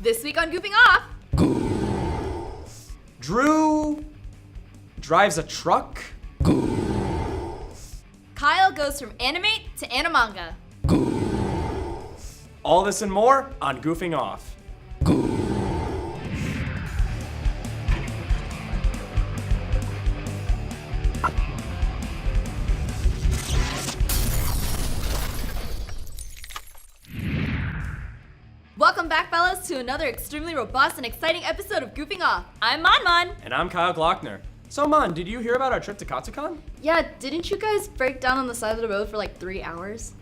This week on Goofing Off, Drew drives a truck. Kyle goes from animate to Animanga. All this and more on Goofing Off. Welcome back, fellas, to another extremely robust and exciting episode of Goofing Off. I'm Mon. And I'm Kyle Glockner. So, Mon, did you hear about our trip to Kastucon? Yeah, didn't you guys break down on the side of the road for like 3 hours?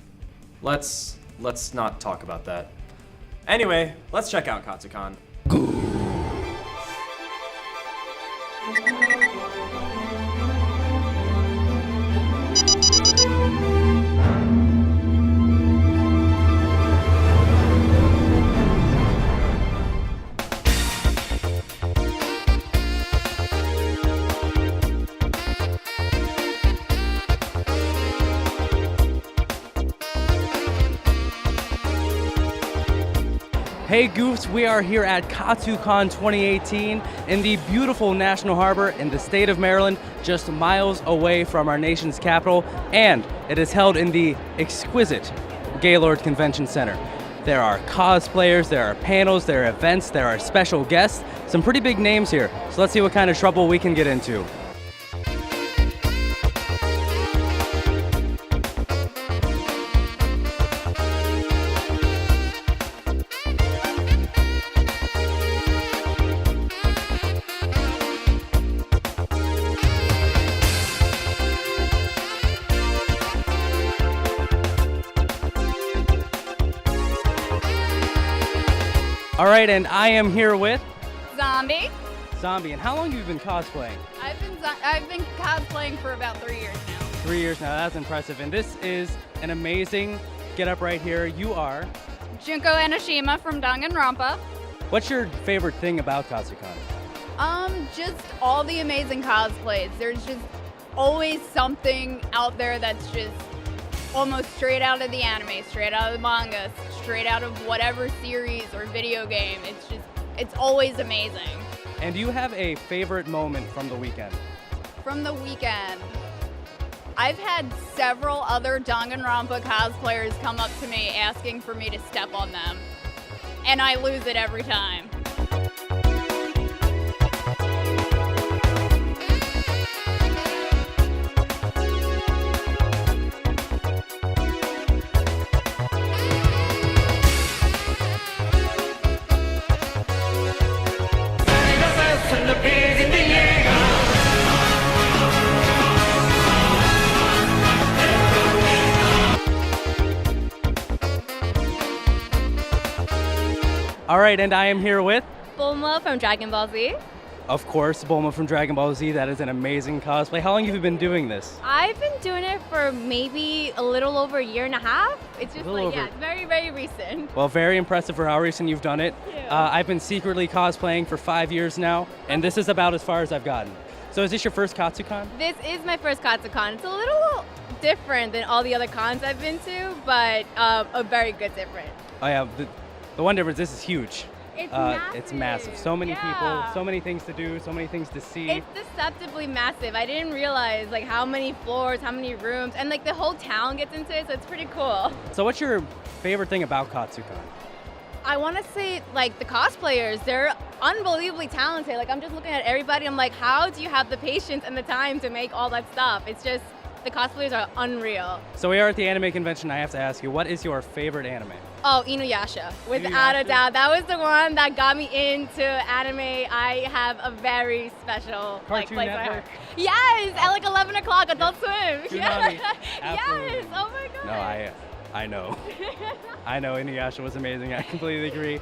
Let's not talk about that. Anyway, let's check out Kastucon. Hey Goofs, we are here at Kastucon 2018 in the beautiful National Harbor in the state of Maryland, just miles away from our nation's capital, and it is held in the exquisite Gaylord Convention Center. There are cosplayers, there are panels, there are events, there are special guests, some pretty big names here, so let's see what kind of trouble we can get into. All right, and I am here with Zombie. Zombie. And how long have you been cosplaying? I've been cosplaying for about 3 years now. 3 years now, that's impressive. And this is an amazing getup right here. You are? Junko Enoshima from Danganronpa. What's your favorite thing about Kastucon? Just all the amazing cosplays. There's just always something out there that's just almost straight out of the anime, straight out of the manga, straight out of whatever series or video game. It's always amazing. And do you have a favorite moment from the weekend? From the weekend, I've had several other Danganronpa cosplayers come up to me asking for me to step on them, and I lose it every time. All right, and I am here with? Bulma from Dragon Ball Z. Of course, Bulma from Dragon Ball Z. That is an amazing cosplay. How long have you been doing this? I've been doing it for maybe a little over a year and a half. It's just Very, very recent. Well, very impressive for how recent you've done it. Thank you. I've been secretly cosplaying for 5 years now, and this is about as far as I've gotten. So is this your first Kastucon? This is my first Kastucon. It's a little different than all the other cons I've been to, but a very good different. Oh yeah, the one difference, this is huge. It's massive. It's massive. So many people, so many things to do, so many things to see. It's deceptively massive. I didn't realize like how many floors, how many rooms, and like the whole town gets into it, so it's pretty cool. So what's your favorite thing about Kastucon? I want to say like the cosplayers, they're unbelievably talented. Like I'm just looking at everybody, I'm like, how do you have the patience and the time to make all that stuff? It's just, the cosplayers are unreal. So we are at the anime convention. I have to ask you, what is your favorite anime? Oh, Inuyasha, without a doubt. That was the one that got me into anime. I have a very special place Cartoon in my Network? heart. Yes, at like 11 o'clock, Adult Swim. Tsunami. Yes, oh my god. No, I know. I know Inuyasha was amazing. I completely agree.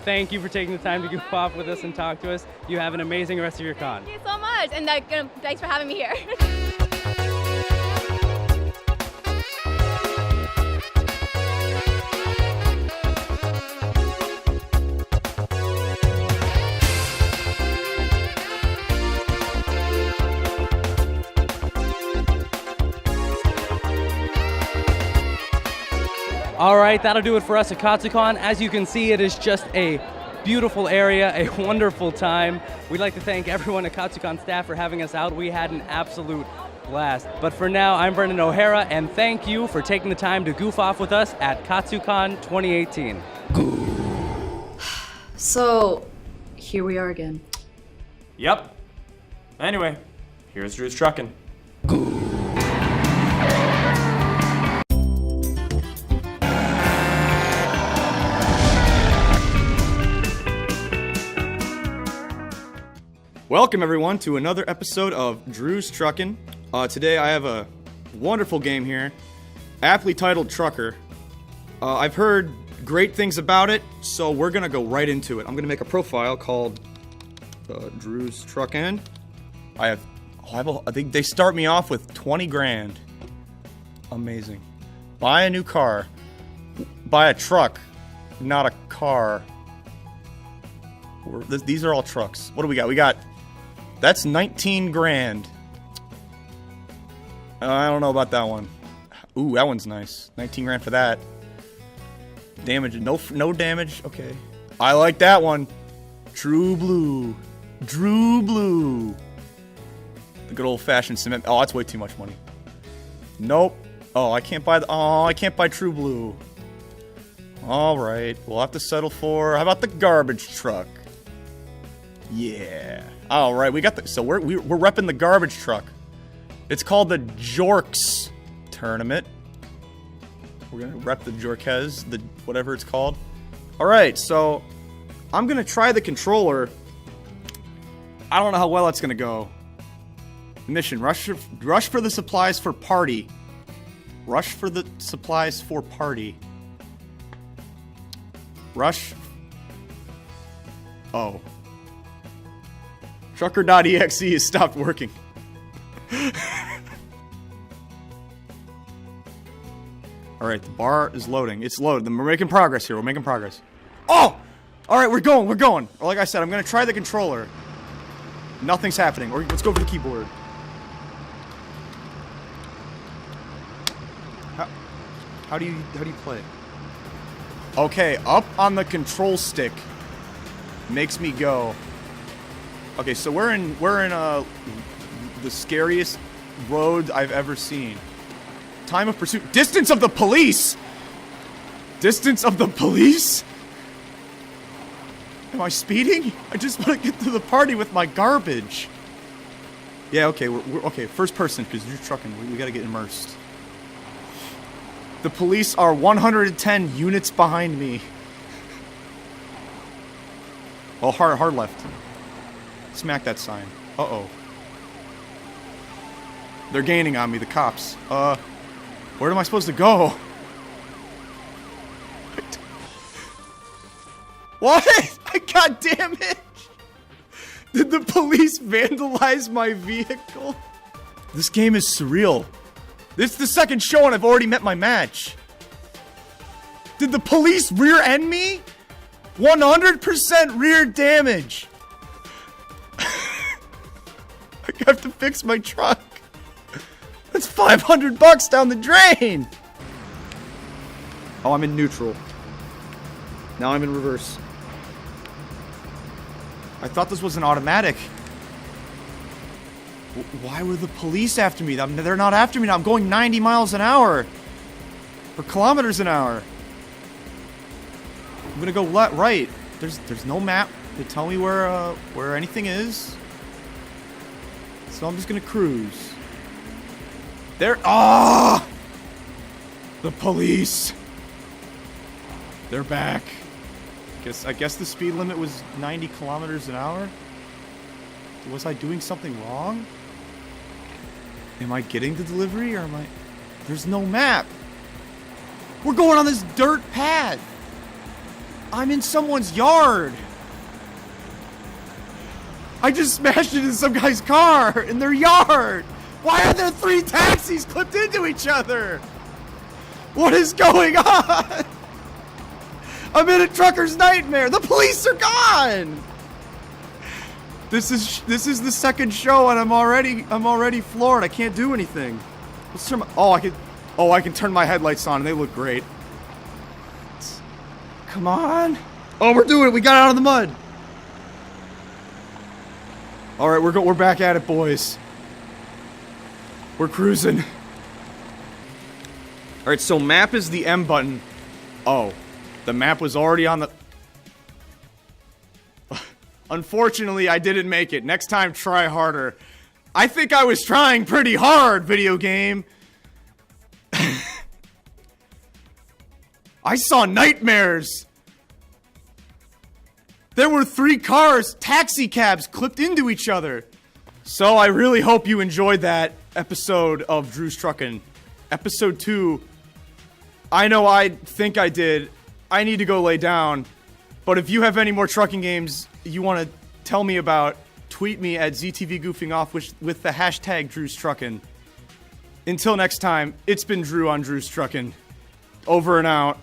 Thank you for taking the time to goof off with us and talk to us. You have an amazing rest of your con. Thank you so much, and thanks for having me here. All right, that'll do it for us at Kastucon. As you can see, it is just a beautiful area, a wonderful time. We'd like to thank everyone at Kastucon staff for having us out. We had an absolute blast. But for now, I'm Brendan O'Hara, and thank you for taking the time to goof off with us at Kastucon 2018. So, here we are again. Yep. Anyway, here's Drew's Truckin. Welcome everyone to another episode of Drew's Truckin'. Today I have a wonderful game here, aptly titled Trucker. I've heard great things about it, so we're gonna go right into it. I'm gonna make a profile called Drew's Truckin'. I think they start me off with 20 grand. Amazing. Buy a new car. Buy a truck, not a car. These are all trucks. What do we got? That's 19 grand. I don't know about that one. Ooh, that one's nice. 19 grand for that. Damage, no damage. Okay. I like that one. True Blue. Drew Blue. The good old-fashioned cement. Oh, that's way too much money. Nope. Oh, I can't buy True Blue. All right. We'll have to settle for. How about the garbage truck? Yeah. All right, we got the. So we're repping the garbage truck. It's called the Jorks tournament. We're gonna rep the Jorkes, the whatever it's called. All right, so I'm gonna try the controller. I don't know how well that's gonna go. Mission: rush for the supplies for party. Rush for the supplies for party. Rush. Oh. Trucker.exe has stopped working. Alright, the bar is loading. It's loaded. We're making progress here. We're making progress. Oh! Alright, we're going. Like I said, I'm going to try the controller. Nothing's happening. Or let's go for the keyboard. How do you play it? Okay, up on the control stick makes me go. Okay, so we're in the scariest road I've ever seen. Time of pursuit. Distance of the police! Distance of the police? Am I speeding? I just want to get to the party with my garbage. Yeah, okay, we're okay. First person, because you're trucking. We gotta get immersed. The police are 110 units behind me. Oh, hard left. Smack that sign. Uh-oh. They're gaining on me, the cops. Where am I supposed to go? What? God damn it! Did the police vandalize my vehicle? This game is surreal. This is the second show and I've already met my match. Did the police rear-end me? 100% rear damage. I have to fix my truck. That's $500 down the drain. Oh, I'm in neutral. Now I'm in reverse. I thought this was an automatic. Why were the police after me? They're not after me now. I'm going 90 miles an hour. Or kilometers an hour. I'm gonna go right. There's no map to tell me where anything is. So I'm just gonna cruise. There. Ah! The police. They're back. I guess the speed limit was 90 kilometers an hour. Was I doing something wrong? Am I getting the delivery or am I? There's no map. We're going on this dirt path. I'm in someone's yard. I just smashed into some guy's car in their yard. Why are there 3 taxis clipped into each other? What is going on? I'm in a trucker's nightmare. The police are gone. This is the second show and I'm already floored. I can't do anything. Let's turn my, I can turn my headlights on and they look great. Come on. Oh, we're doing it. We got out of the mud. All right, we're back at it, boys. We're cruising. All right, so map is the M button. Oh, the map was already on the... Unfortunately, I didn't make it. Next time, try harder. I think I was trying pretty hard, video game. I saw nightmares. There were 3 cars, taxi cabs, clipped into each other. So I really hope you enjoyed that episode of Drew's Truckin'. Episode 2. I know I think I did. I need to go lay down. But if you have any more trucking games you want to tell me about, tweet me at ZTV Goofing Off with the hashtag Drew's Truckin'. Until next time, it's been Drew on Drew's Truckin'. Over and out.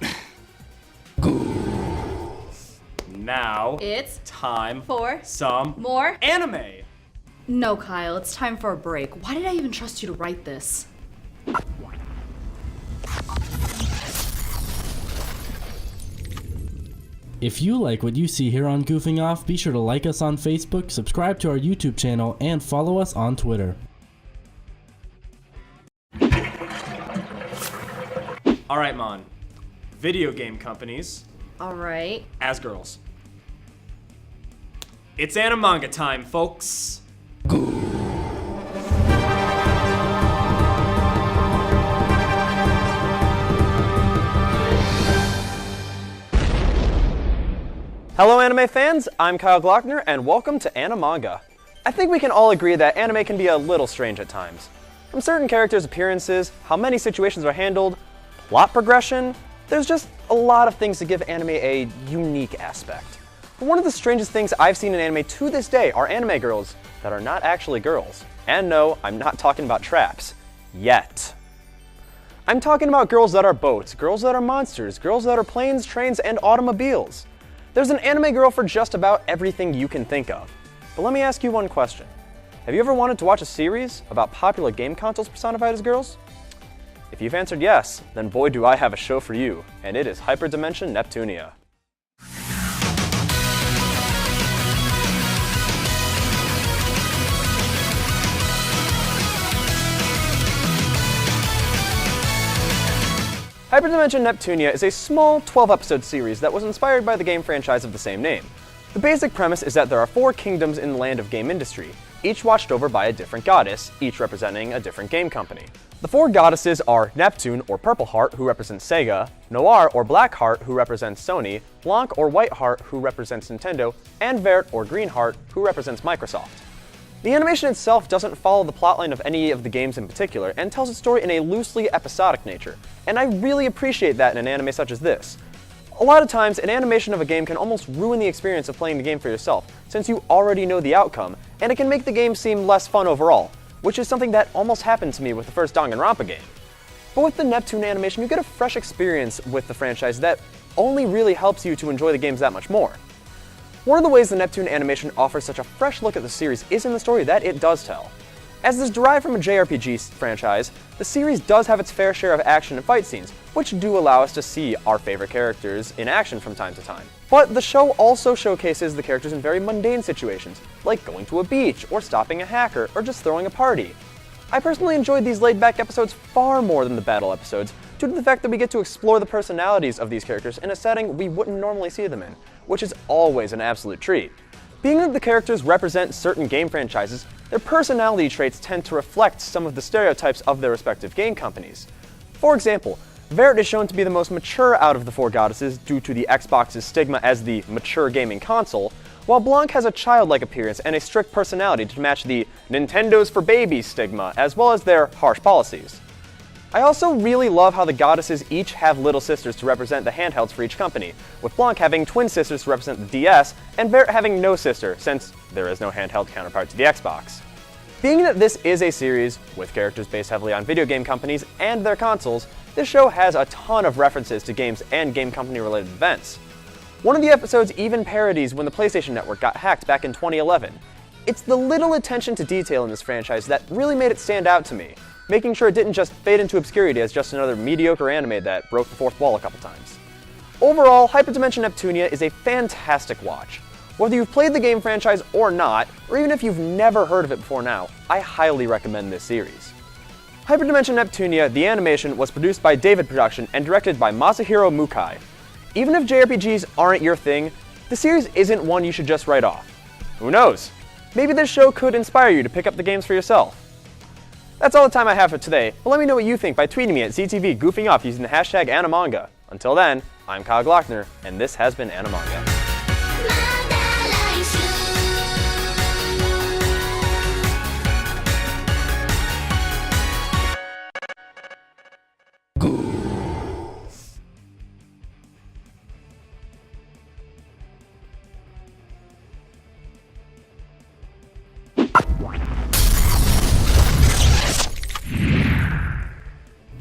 Now, It's time for some more anime. No, Kyle, it's time for a break. Why did I even trust you to write this? If you like what you see here on Goofing Off, be sure to like us on Facebook, subscribe to our YouTube channel, and follow us on Twitter. Alright, Mon. Video game companies Alright. as girls. It's Animanga time, folks. Hello anime fans, I'm Kyle Glockner and welcome to Animanga. I think we can all agree that anime can be a little strange at times. From certain characters' appearances, how many situations are handled, plot progression, there's just a lot of things to give anime a unique aspect. But one of the strangest things I've seen in anime to this day are anime girls that are not actually girls. And no, I'm not talking about traps. Yet. I'm talking about girls that are boats, girls that are monsters, girls that are planes, trains, and automobiles. There's an anime girl for just about everything you can think of. But let me ask you one question. Have you ever wanted to watch a series about popular game consoles personified as girls? If you've answered yes, then boy do I have a show for you, and it is Hyperdimension Neptunia. Hyperdimension Neptunia is a small 12-episode series that was inspired by the game franchise of the same name. The basic premise is that there are 4 kingdoms in the land of game industry, each watched over by a different goddess, each representing a different game company. The 4 goddesses are Neptune, or Purple Heart, who represents Sega, Noir, or Black Heart, who represents Sony, Blanc, or White Heart, who represents Nintendo, and Vert, or Green Heart, who represents Microsoft. The animation itself doesn't follow the plotline of any of the games in particular, and tells its story in a loosely episodic nature, and I really appreciate that in an anime such as this. A lot of times, an animation of a game can almost ruin the experience of playing the game for yourself, since you already know the outcome, and it can make the game seem less fun overall, which is something that almost happened to me with the first Danganronpa game. But with the Neptune animation, you get a fresh experience with the franchise that only really helps you to enjoy the games that much more. One of the ways the Neptune animation offers such a fresh look at the series is in the story that it does tell. As it is derived from a JRPG franchise, the series does have its fair share of action and fight scenes, which do allow us to see our favorite characters in action from time to time. But the show also showcases the characters in very mundane situations, like going to a beach, or stopping a hacker, or just throwing a party. I personally enjoyed these laid-back episodes far more than the battle episodes, due to the fact that we get to explore the personalities of these characters in a setting we wouldn't normally see them in, which is always an absolute treat. Being that the characters represent certain game franchises, their personality traits tend to reflect some of the stereotypes of their respective game companies. For example, Vert is shown to be the most mature out of the 4 goddesses due to the Xbox's stigma as the mature gaming console, while Blanc has a childlike appearance and a strict personality to match the Nintendo's for babies stigma, as well as their harsh policies. I also really love how the goddesses each have little sisters to represent the handhelds for each company, with Blanc having twin sisters to represent the DS, and Vert having no sister, since there is no handheld counterpart to the Xbox. Being that this is a series with characters based heavily on video game companies and their consoles, this show has a ton of references to games and game company related events. One of the episodes even parodies when the PlayStation Network got hacked back in 2011. It's the little attention to detail in this franchise that really made it stand out to me, making sure it didn't just fade into obscurity as just another mediocre anime that broke the fourth wall a couple times. Overall, Hyperdimension Neptunia is a fantastic watch. Whether you've played the game franchise or not, or even if you've never heard of it before now, I highly recommend this series. Hyperdimension Neptunia, the animation, was produced by David Production and directed by Masahiro Mukai. Even if JRPGs aren't your thing, the series isn't one you should just write off. Who knows? Maybe this show could inspire you to pick up the games for yourself. That's all the time I have for today, but let me know what you think by tweeting me at ZTV Goofing Off using the hashtag Animanga. Until then, I'm Kyle Glockner, and this has been Animanga.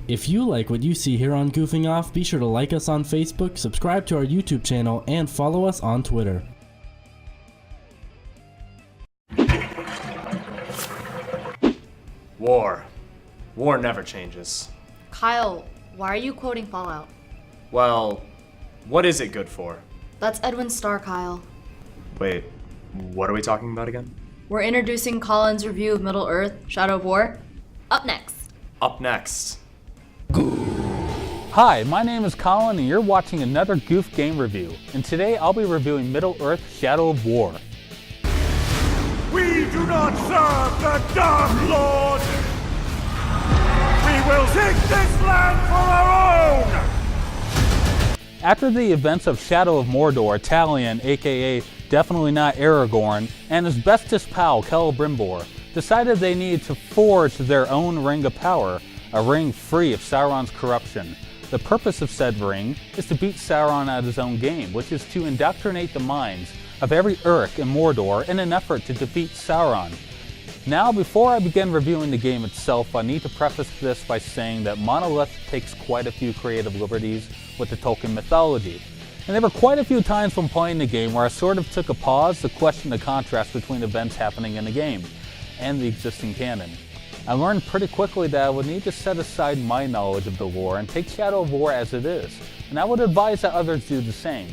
If you like what you see here on Goofing Off, be sure to like us on Facebook, subscribe to our YouTube channel, and follow us on Twitter. War. War never changes. Kyle, why are you quoting Fallout? Well, what is it good for? That's Edwin Starr, Kyle. Wait, what are we talking about again? We're introducing Collin's review of Middle-earth, Shadow of War. Up next. Up next. Hi, my name is Collin and you're watching another Goof game review. And today I'll be reviewing Middle-earth, Shadow of War. We do not serve the Dark Lord! We will take this land for our own! After the events of Shadow of Mordor, Talion, aka definitely not Aragorn, and his bestest pal, Celebrimbor, decided they needed to forge their own ring of power, a ring free of Sauron's corruption. The purpose of said ring is to beat Sauron at his own game, which is to indoctrinate the minds of every Uruk in Mordor in an effort to defeat Sauron. Now, before I begin reviewing the game itself, I need to preface this by saying that Monolith takes quite a few creative liberties with the Tolkien mythology. And there were quite a few times when playing the game where I sort of took a pause to question the contrast between events happening in the game and the existing canon. I learned pretty quickly that I would need to set aside my knowledge of the lore and take Shadow of War as it is, and I would advise that others do the same.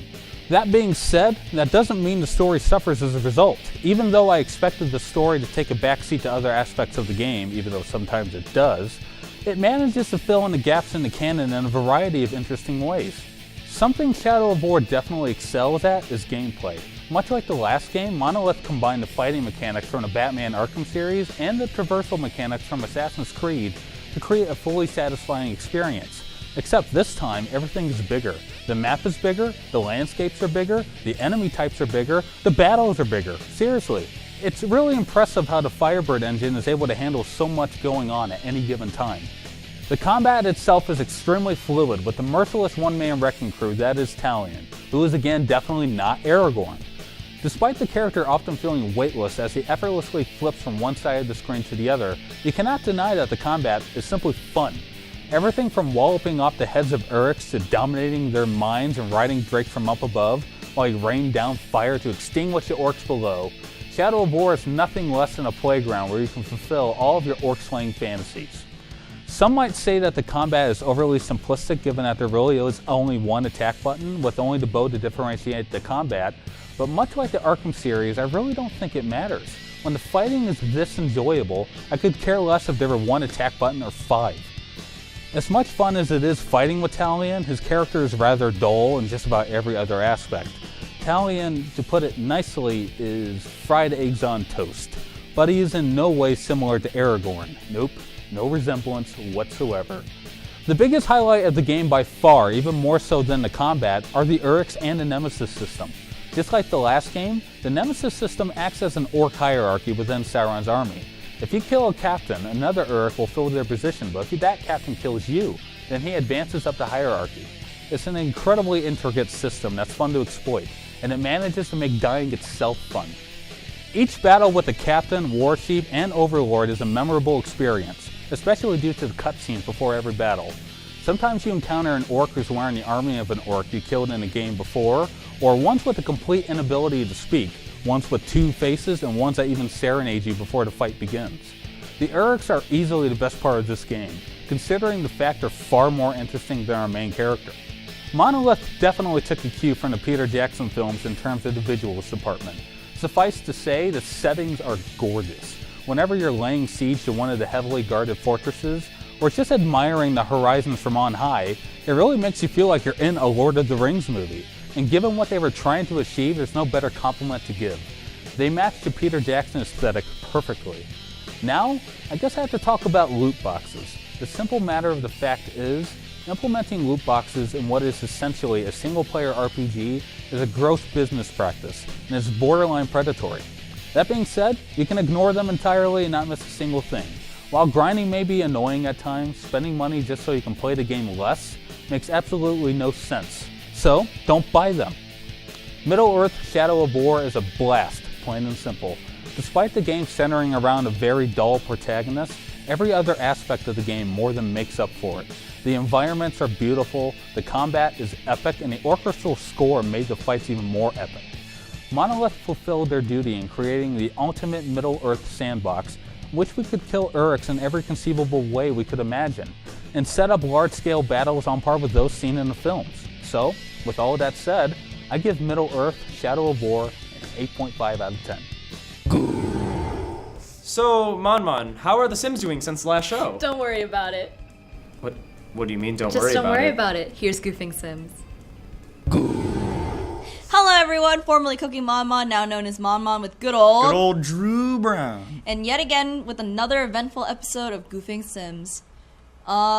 That being said, that doesn't mean the story suffers as a result. Even though I expected the story to take a backseat to other aspects of the game, even though sometimes it does, it manages to fill in the gaps in the canon in a variety of interesting ways. Something Shadow of War definitely excels at is gameplay. Much like the last game, Monolith combined the fighting mechanics from the Batman Arkham series and the traversal mechanics from Assassin's Creed to create a fully satisfying experience. Except this time, everything is bigger. The map is bigger, the landscapes are bigger, the enemy types are bigger, the battles are bigger. Seriously. It's really impressive how the Firebird engine is able to handle so much going on at any given time. The combat itself is extremely fluid with the merciless one-man wrecking crew that is Talion, who is again definitely not Aragorn. Despite the character often feeling weightless as he effortlessly flips from one side of the screen to the other, you cannot deny that the combat is simply fun. Everything from walloping off the heads of Uruks to dominating their minds and riding Drake from up above while you rain down fire to extinguish the orcs below, Shadow of War is nothing less than a playground where you can fulfill all of your orc slaying fantasies. Some might say that the combat is overly simplistic given that there really is only one attack button with only the bow to differentiate the combat, but much like the Arkham series, I really don't think it matters. When the fighting is this enjoyable, I could care less if there were one attack button or 5. As much fun as it is fighting with Talion, his character is rather dull in just about every other aspect. Talion, to put it nicely, is fried eggs on toast, but he is in no way similar to Aragorn. Nope, no resemblance whatsoever. The biggest highlight of the game by far, even more so than the combat, are the Uruks and the Nemesis system. Just like the last game, the Nemesis system acts as an orc hierarchy within Sauron's army. If you kill a captain, another Uruk will fill their position, but if that captain kills you, then he advances up the hierarchy. It's an incredibly intricate system that's fun to exploit, and it manages to make dying itself fun. Each battle with the captain, war chief, and overlord is a memorable experience, especially due to the cutscenes before every battle. Sometimes you encounter an orc who's wearing the army of an orc you killed in a game before, or ones with a complete inability to speak, ones with 2 faces, and ones that even serenade you before the fight begins. The Uruks are easily the best part of this game, considering the fact they're far more interesting than our main character. Monolith definitely took a cue from the Peter Jackson films in terms of the visuals department. Suffice to say, the settings are gorgeous. Whenever you're laying siege to one of the heavily guarded fortresses, or just admiring the horizons from on high, it really makes you feel like you're in a Lord of the Rings movie. And given what they were trying to achieve, there's no better compliment to give. They matched the Peter Jackson aesthetic perfectly. Now, I guess I have to talk about loot boxes. The simple matter of the fact is, implementing loot boxes in what is essentially a single-player RPG is a gross business practice, and is borderline predatory. That being said, you can ignore them entirely and not miss a single thing. While grinding may be annoying at times, spending money just so you can play the game less makes absolutely no sense. So, don't buy them. Middle-earth Shadow of War is a blast, plain and simple. Despite the game centering around a very dull protagonist, every other aspect of the game more than makes up for it. The environments are beautiful, the combat is epic, and the orchestral score made the fights even more epic. Monolith fulfilled their duty in creating the ultimate Middle-earth sandbox, in which we could kill Uruks in every conceivable way we could imagine, and set up large-scale battles on par with those seen in the films. So, with all that said, I give Middle-earth Shadow of War an 8.5 out of 10. So, Mon, how are the Sims doing since the last show? Don't worry about it. What do you mean, don't Just worry don't about it? worry about it. Here's Goofing Sims. Hello everyone, formerly Cooking Mon, now known as Mon with good old Drew Brown. And yet again with another eventful episode of Goofing Sims.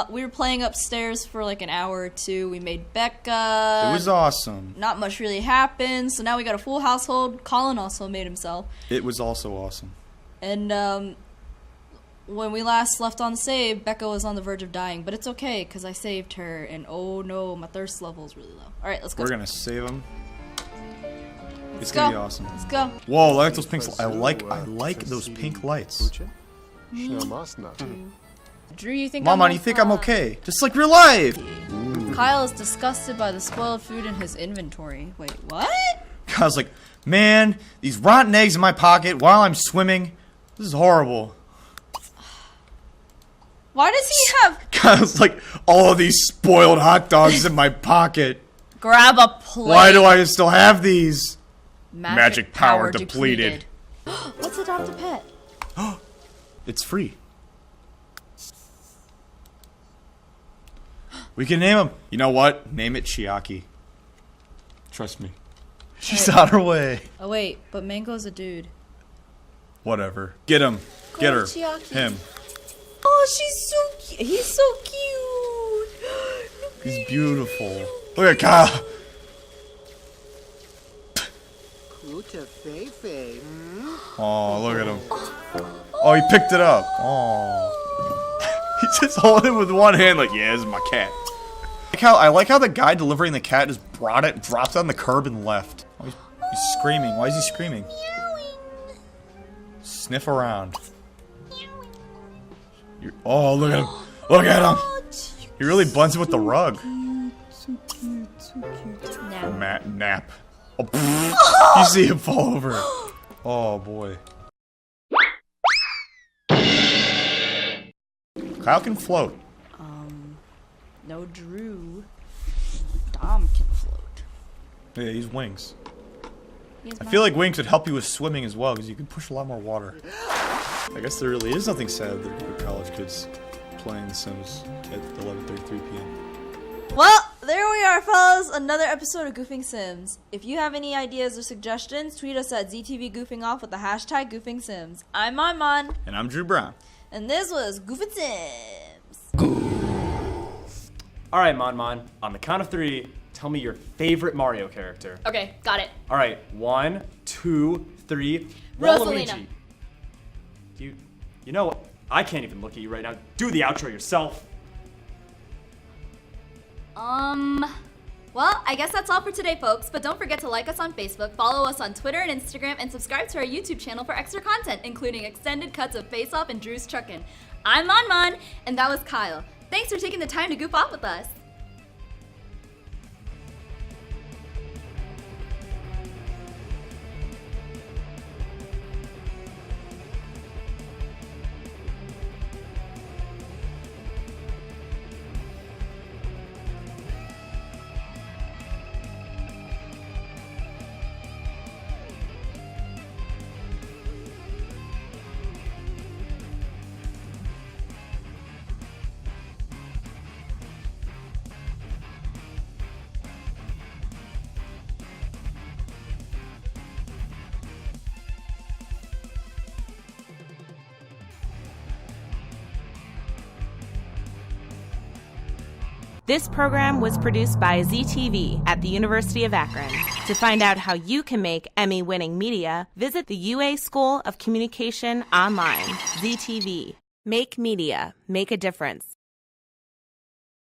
We were playing upstairs for like an hour or two. We made Becca. It was awesome. Not much really happened, so now we got a full household. Collin also made himself. It was also awesome. And when we last left on save, Becca was on the verge of dying, but it's okay because I saved her. And oh no, my thirst level is really low. All right, let's go. We're gonna save him. Let's It's gonna go. be awesome. Let's go. Whoa, I like those pink. I like those pink lights. Drew, you think Mama, I'm you think I'm okay? Just like real life. Kyle is disgusted by the spoiled food in his inventory. Wait, what? Kyle's like, man, these rotten eggs in my pocket while I'm swimming. This is horrible. Why does he have... Kyle's like, all of these spoiled hot dogs in my pocket. Grab a plate. Why do I still have these? Magic power depleted. Let's adopt a pet. It's free. We can name him. You know what? Name it Chiaki. Trust me. She's on her way. Oh wait, but Mango's a dude. Whatever. Get him. Get her. Chiaki. Him. Oh, she's so cute. He's so cute. Look He's at beautiful. Look at Kyle. Oh, look at him. Oh, he picked it up. Oh. He's just holding it with one hand like, yeah, this is my cat. I like how the guy delivering the cat just brought it, dropped it on the curb and left. Oh, he's screaming. Why is he screaming? Sniff around. Oh, look at him. Look at him. He really blends it with the rug. So cute. Nap. Oh, pfft. You see him fall over. Oh, boy. Kyle can float. No Drew. Dom can float. Yeah, he's Wings. He's I feel like Wings would help you with swimming as well, because you can push a lot more water. I guess there really is nothing sad that college kids playing The Sims at 11:33 p.m. Well, there we are, fellas. Another episode of Goofing Sims. If you have any ideas or suggestions, tweet us at ZTVGoofingOff with the hashtag Goofing Sims. I'm Mon. And I'm Drew Brown. And this was Goofing Sims. All right, Mon, on the count of 3, tell me your favorite Mario character. Okay, got it. All right, 1, 2, 3. Rosalina. Waluigi. You know what? I can't even look at you right now. Do the outro yourself. Well, I guess that's all for today, folks. But don't forget to like us on Facebook, follow us on Twitter and Instagram, and subscribe to our YouTube channel for extra content, including extended cuts of Face Off and Drew's Truckin. I'm Mon, and that was Kyle. Thanks for taking the time to goof off with us. This program was produced by ZTV at the University of Akron. To find out how you can make Emmy-winning media, visit the UA School of Communication online, ZTV. Make media, make a difference.